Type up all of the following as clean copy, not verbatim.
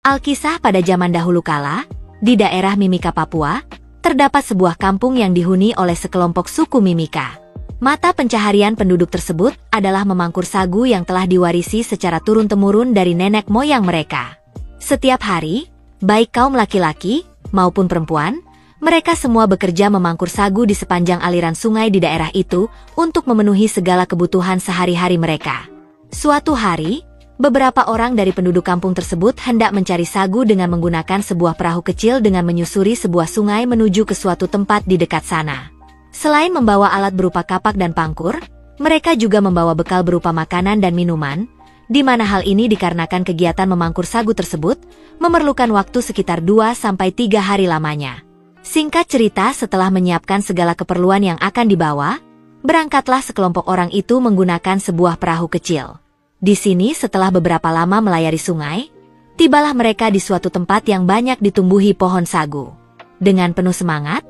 Alkisah pada zaman dahulu kala, di daerah Mimika, Papua, terdapat sebuah kampung yang dihuni oleh sekelompok suku Mimika. Mata pencaharian penduduk tersebut adalah memangkur sagu yang telah diwarisi secara turun-temurun dari nenek moyang mereka. Setiap hari, baik kaum laki-laki maupun perempuan, mereka semua bekerja memangkur sagu di sepanjang aliran sungai di daerah itu untuk memenuhi segala kebutuhan sehari-hari mereka. Suatu hari, beberapa orang dari penduduk kampung tersebut hendak mencari sagu dengan menggunakan sebuah perahu kecil dengan menyusuri sebuah sungai menuju ke suatu tempat di dekat sana. Selain membawa alat berupa kapak dan pangkur, mereka juga membawa bekal berupa makanan dan minuman, di mana hal ini dikarenakan kegiatan memangkur sagu tersebut memerlukan waktu sekitar 2-3 hari lamanya. Singkat cerita, setelah menyiapkan segala keperluan yang akan dibawa, berangkatlah sekelompok orang itu menggunakan sebuah perahu kecil. Di sini setelah beberapa lama melayari sungai, tibalah mereka di suatu tempat yang banyak ditumbuhi pohon sagu. Dengan penuh semangat,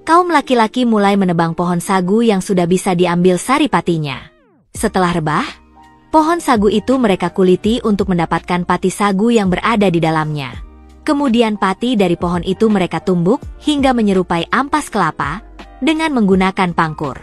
kaum laki-laki mulai menebang pohon sagu yang sudah bisa diambil saripatinya. Setelah rebah, pohon sagu itu mereka kuliti untuk mendapatkan pati sagu yang berada di dalamnya. Kemudian pati dari pohon itu mereka tumbuk hingga menyerupai ampas kelapa dengan menggunakan pangkur.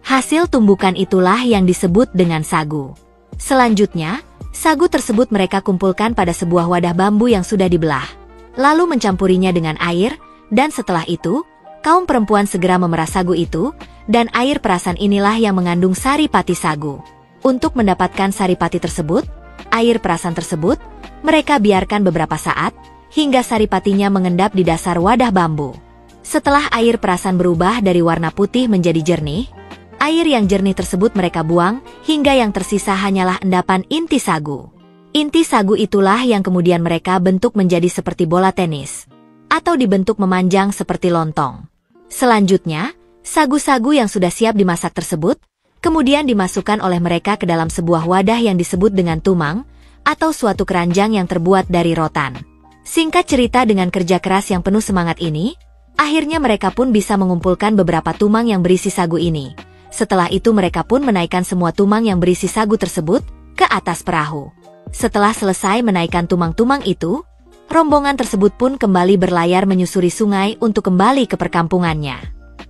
Hasil tumbukan itulah yang disebut dengan sagu. Selanjutnya, sagu tersebut mereka kumpulkan pada sebuah wadah bambu yang sudah dibelah, lalu mencampurinya dengan air, dan setelah itu, kaum perempuan segera memerah sagu itu, dan air perasan inilah yang mengandung saripati sagu. Untuk mendapatkan saripati tersebut, air perasan tersebut, mereka biarkan beberapa saat, hingga saripatinya mengendap di dasar wadah bambu. Setelah air perasan berubah dari warna putih menjadi jernih, air yang jernih tersebut mereka buang, hingga yang tersisa hanyalah endapan inti sagu. Inti sagu itulah yang kemudian mereka bentuk menjadi seperti bola tenis, atau dibentuk memanjang seperti lontong. Selanjutnya, sagu-sagu yang sudah siap dimasak tersebut, kemudian dimasukkan oleh mereka ke dalam sebuah wadah yang disebut dengan tumang, atau suatu keranjang yang terbuat dari rotan. Singkat cerita, dengan kerja keras yang penuh semangat ini, akhirnya mereka pun bisa mengumpulkan beberapa tumang yang berisi sagu ini. Setelah itu mereka pun menaikkan semua tumang yang berisi sagu tersebut ke atas perahu. Setelah selesai menaikkan tumang-tumang itu, rombongan tersebut pun kembali berlayar menyusuri sungai untuk kembali ke perkampungannya.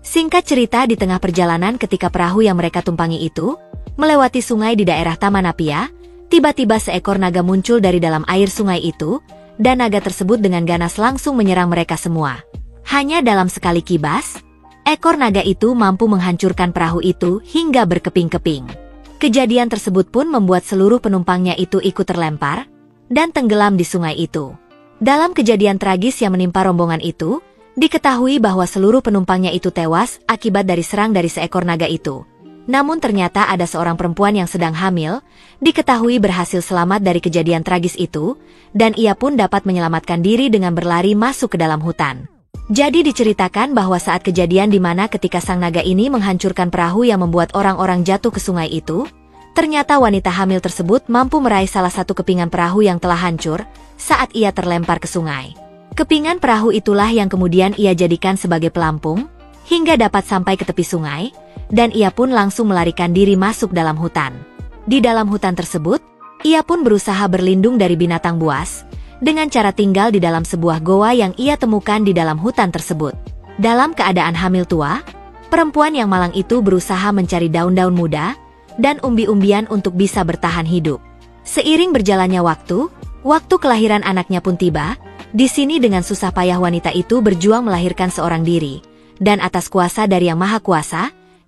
Singkat cerita, di tengah perjalanan ketika perahu yang mereka tumpangi itu melewati sungai di daerah Tamanapia, tiba-tiba seekor naga muncul dari dalam air sungai itu, dan naga tersebut dengan ganas langsung menyerang mereka semua. Hanya dalam sekali kibas, ekor naga itu mampu menghancurkan perahu itu hingga berkeping-keping. Kejadian tersebut pun membuat seluruh penumpangnya itu ikut terlempar dan tenggelam di sungai itu. Dalam kejadian tragis yang menimpa rombongan itu, diketahui bahwa seluruh penumpangnya itu tewas akibat dari serang dari seekor naga itu. Namun ternyata ada seorang perempuan yang sedang hamil, diketahui berhasil selamat dari kejadian tragis itu, dan ia pun dapat menyelamatkan diri dengan berlari masuk ke dalam hutan. Jadi diceritakan bahwa saat kejadian di mana ketika sang naga ini menghancurkan perahu yang membuat orang-orang jatuh ke sungai itu, ternyata wanita hamil tersebut mampu meraih salah satu kepingan perahu yang telah hancur saat ia terlempar ke sungai. Kepingan perahu itulah yang kemudian ia jadikan sebagai pelampung, hingga dapat sampai ke tepi sungai, dan ia pun langsung melarikan diri masuk dalam hutan. Di dalam hutan tersebut, ia pun berusaha berlindung dari binatang buas, dengan cara tinggal di dalam sebuah goa yang ia temukan di dalam hutan tersebut. Dalam keadaan hamil tua, perempuan yang malang itu berusaha mencari daun-daun muda dan umbi-umbian untuk bisa bertahan hidup. Seiring berjalannya waktu kelahiran anaknya pun tiba. Di sini dengan susah payah wanita itu berjuang melahirkan seorang diri, dan atas kuasa dari Yang Maha Kuasa,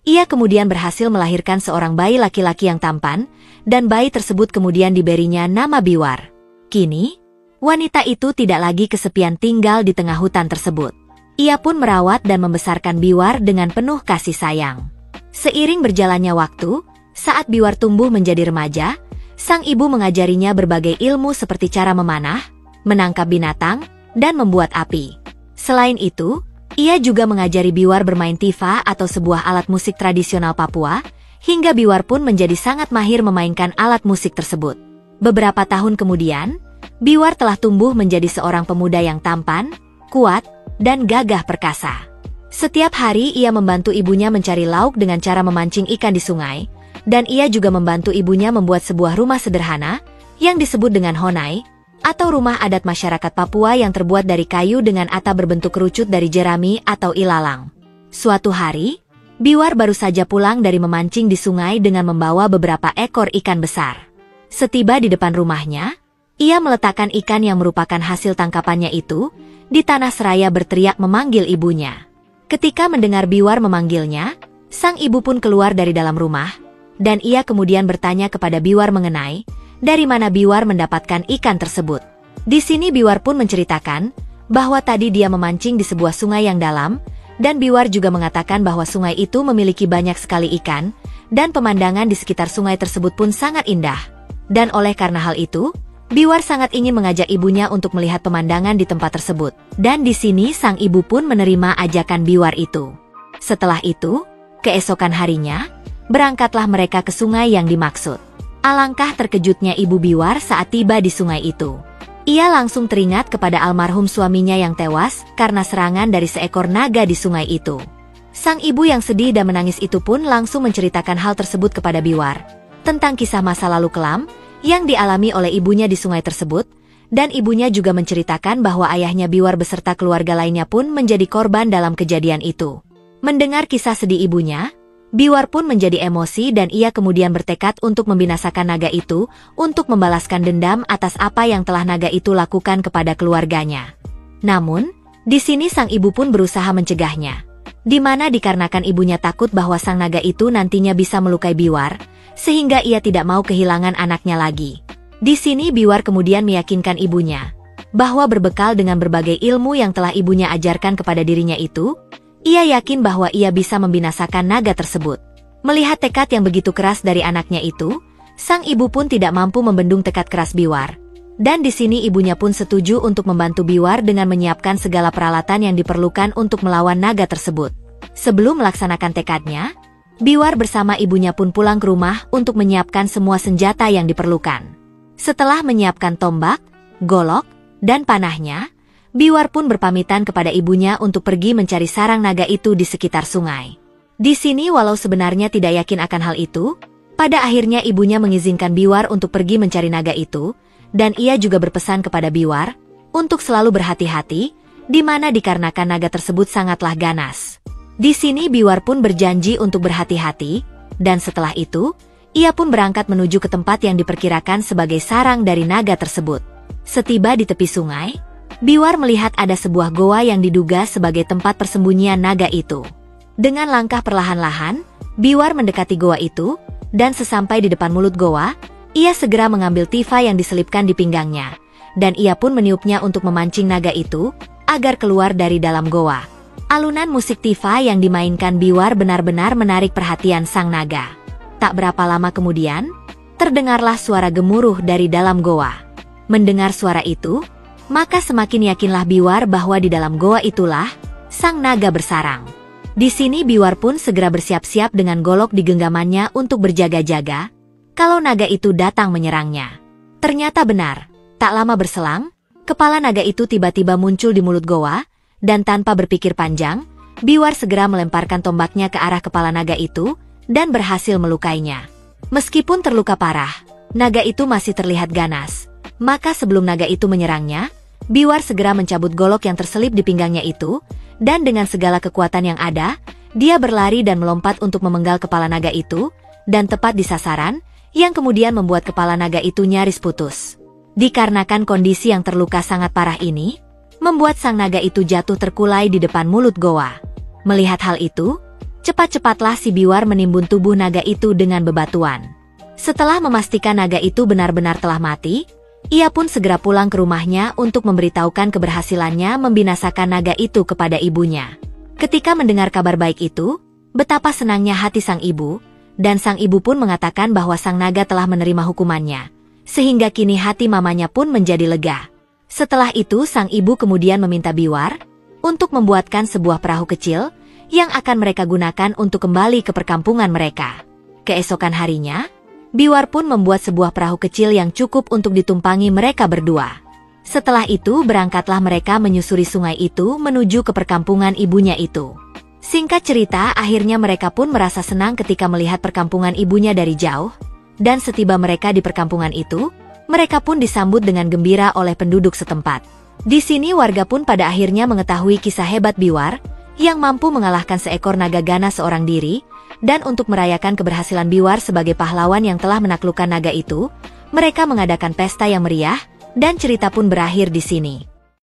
ia kemudian berhasil melahirkan seorang bayi laki-laki yang tampan, dan bayi tersebut kemudian diberinya nama Biwar. Kini, wanita itu tidak lagi kesepian tinggal di tengah hutan tersebut. Ia pun merawat dan membesarkan Biwar dengan penuh kasih sayang. Seiring berjalannya waktu, saat Biwar tumbuh menjadi remaja, sang ibu mengajarinya berbagai ilmu seperti cara memanah, menangkap binatang, dan membuat api. Selain itu, ia juga mengajari Biwar bermain tifa atau sebuah alat musik tradisional Papua, hingga Biwar pun menjadi sangat mahir memainkan alat musik tersebut. Beberapa tahun kemudian, Biwar telah tumbuh menjadi seorang pemuda yang tampan, kuat, dan gagah perkasa. Setiap hari ia membantu ibunya mencari lauk dengan cara memancing ikan di sungai, dan ia juga membantu ibunya membuat sebuah rumah sederhana, yang disebut dengan honai, atau rumah adat masyarakat Papua yang terbuat dari kayu dengan atap berbentuk kerucut dari jerami atau ilalang. Suatu hari, Biwar baru saja pulang dari memancing di sungai dengan membawa beberapa ekor ikan besar. Setiba di depan rumahnya, ia meletakkan ikan yang merupakan hasil tangkapannya itu di tanah seraya berteriak memanggil ibunya. Ketika mendengar Biwar memanggilnya, sang ibu pun keluar dari dalam rumah, dan ia kemudian bertanya kepada Biwar mengenai dari mana Biwar mendapatkan ikan tersebut. Di sini Biwar pun menceritakan bahwa tadi dia memancing di sebuah sungai yang dalam, dan Biwar juga mengatakan bahwa sungai itu memiliki banyak sekali ikan, dan pemandangan di sekitar sungai tersebut pun sangat indah. Dan oleh karena hal itu, Biwar sangat ingin mengajak ibunya untuk melihat pemandangan di tempat tersebut. Dan di sini sang ibu pun menerima ajakan Biwar itu. Setelah itu, keesokan harinya, berangkatlah mereka ke sungai yang dimaksud. Alangkah terkejutnya ibu Biwar saat tiba di sungai itu. Ia langsung teringat kepada almarhum suaminya yang tewas karena serangan dari seekor naga di sungai itu. Sang ibu yang sedih dan menangis itu pun langsung menceritakan hal tersebut kepada Biwar, tentang kisah masa lalu kelam yang dialami oleh ibunya di sungai tersebut, dan ibunya juga menceritakan bahwa ayahnya Biwar beserta keluarga lainnya pun menjadi korban dalam kejadian itu. Mendengar kisah sedih ibunya, Biwar pun menjadi emosi dan ia kemudian bertekad untuk membinasakan naga itu untuk membalaskan dendam atas apa yang telah naga itu lakukan kepada keluarganya. Namun, di sini sang ibu pun berusaha mencegahnya, di mana dikarenakan ibunya takut bahwa sang naga itu nantinya bisa melukai Biwar, sehingga ia tidak mau kehilangan anaknya lagi. Di sini Biwar kemudian meyakinkan ibunya bahwa berbekal dengan berbagai ilmu yang telah ibunya ajarkan kepada dirinya itu, ia yakin bahwa ia bisa membinasakan naga tersebut. Melihat tekad yang begitu keras dari anaknya itu, sang ibu pun tidak mampu membendung tekad keras Biwar. Dan di sini ibunya pun setuju untuk membantu Biwar dengan menyiapkan segala peralatan yang diperlukan untuk melawan naga tersebut. Sebelum melaksanakan tekadnya, Biwar bersama ibunya pun pulang ke rumah untuk menyiapkan semua senjata yang diperlukan. Setelah menyiapkan tombak, golok, dan panahnya, Biwar pun berpamitan kepada ibunya untuk pergi mencari sarang naga itu di sekitar sungai. Di sini walau sebenarnya tidak yakin akan hal itu, pada akhirnya ibunya mengizinkan Biwar untuk pergi mencari naga itu, dan ia juga berpesan kepada Biwar untuk selalu berhati-hati, di mana dikarenakan naga tersebut sangatlah ganas. Di sini Biwar pun berjanji untuk berhati-hati, dan setelah itu, ia pun berangkat menuju ke tempat yang diperkirakan sebagai sarang dari naga tersebut. Setiba di tepi sungai, Biwar melihat ada sebuah goa yang diduga sebagai tempat persembunyian naga itu. Dengan langkah perlahan-lahan, Biwar mendekati goa itu, dan sesampai di depan mulut goa, ia segera mengambil tifa yang diselipkan di pinggangnya, dan ia pun meniupnya untuk memancing naga itu, agar keluar dari dalam goa. Alunan musik tifa yang dimainkan Biwar benar-benar menarik perhatian sang naga. Tak berapa lama kemudian, terdengarlah suara gemuruh dari dalam goa. Mendengar suara itu, maka semakin yakinlah Biwar bahwa di dalam goa itulah sang naga bersarang. Di sini Biwar pun segera bersiap-siap dengan golok di genggamannya untuk berjaga-jaga kalau naga itu datang menyerangnya. Ternyata benar, tak lama berselang, kepala naga itu tiba-tiba muncul di mulut goa, dan tanpa berpikir panjang, Biwar segera melemparkan tombaknya ke arah kepala naga itu dan berhasil melukainya. Meskipun terluka parah, naga itu masih terlihat ganas. Maka sebelum naga itu menyerangnya, Biwar segera mencabut golok yang terselip di pinggangnya itu, dan dengan segala kekuatan yang ada, dia berlari dan melompat untuk memenggal kepala naga itu, dan tepat di sasaran, yang kemudian membuat kepala naga itu nyaris putus. Dikarenakan kondisi yang terluka sangat parah ini, membuat sang naga itu jatuh terkulai di depan mulut goa. Melihat hal itu, cepat-cepatlah si Biwar menimbun tubuh naga itu dengan bebatuan. Setelah memastikan naga itu benar-benar telah mati, ia pun segera pulang ke rumahnya untuk memberitahukan keberhasilannya membinasakan naga itu kepada ibunya. Ketika mendengar kabar baik itu, betapa senangnya hati sang ibu, dan sang ibu pun mengatakan bahwa sang naga telah menerima hukumannya, sehingga kini hati mamanya pun menjadi lega. Setelah itu sang ibu kemudian meminta Biwar untuk membuatkan sebuah perahu kecil yang akan mereka gunakan untuk kembali ke perkampungan mereka. Keesokan harinya, Biwar pun membuat sebuah perahu kecil yang cukup untuk ditumpangi mereka berdua. Setelah itu berangkatlah mereka menyusuri sungai itu menuju ke perkampungan ibunya itu. Singkat cerita, akhirnya mereka pun merasa senang ketika melihat perkampungan ibunya dari jauh, dan setiba mereka di perkampungan itu, Mereka pun disambut dengan gembira oleh penduduk setempat. Di sini warga pun pada akhirnya mengetahui kisah hebat Biwar, yang mampu mengalahkan seekor naga ganas seorang diri, dan untuk merayakan keberhasilan Biwar sebagai pahlawan yang telah menaklukkan naga itu, mereka mengadakan pesta yang meriah, dan cerita pun berakhir di sini.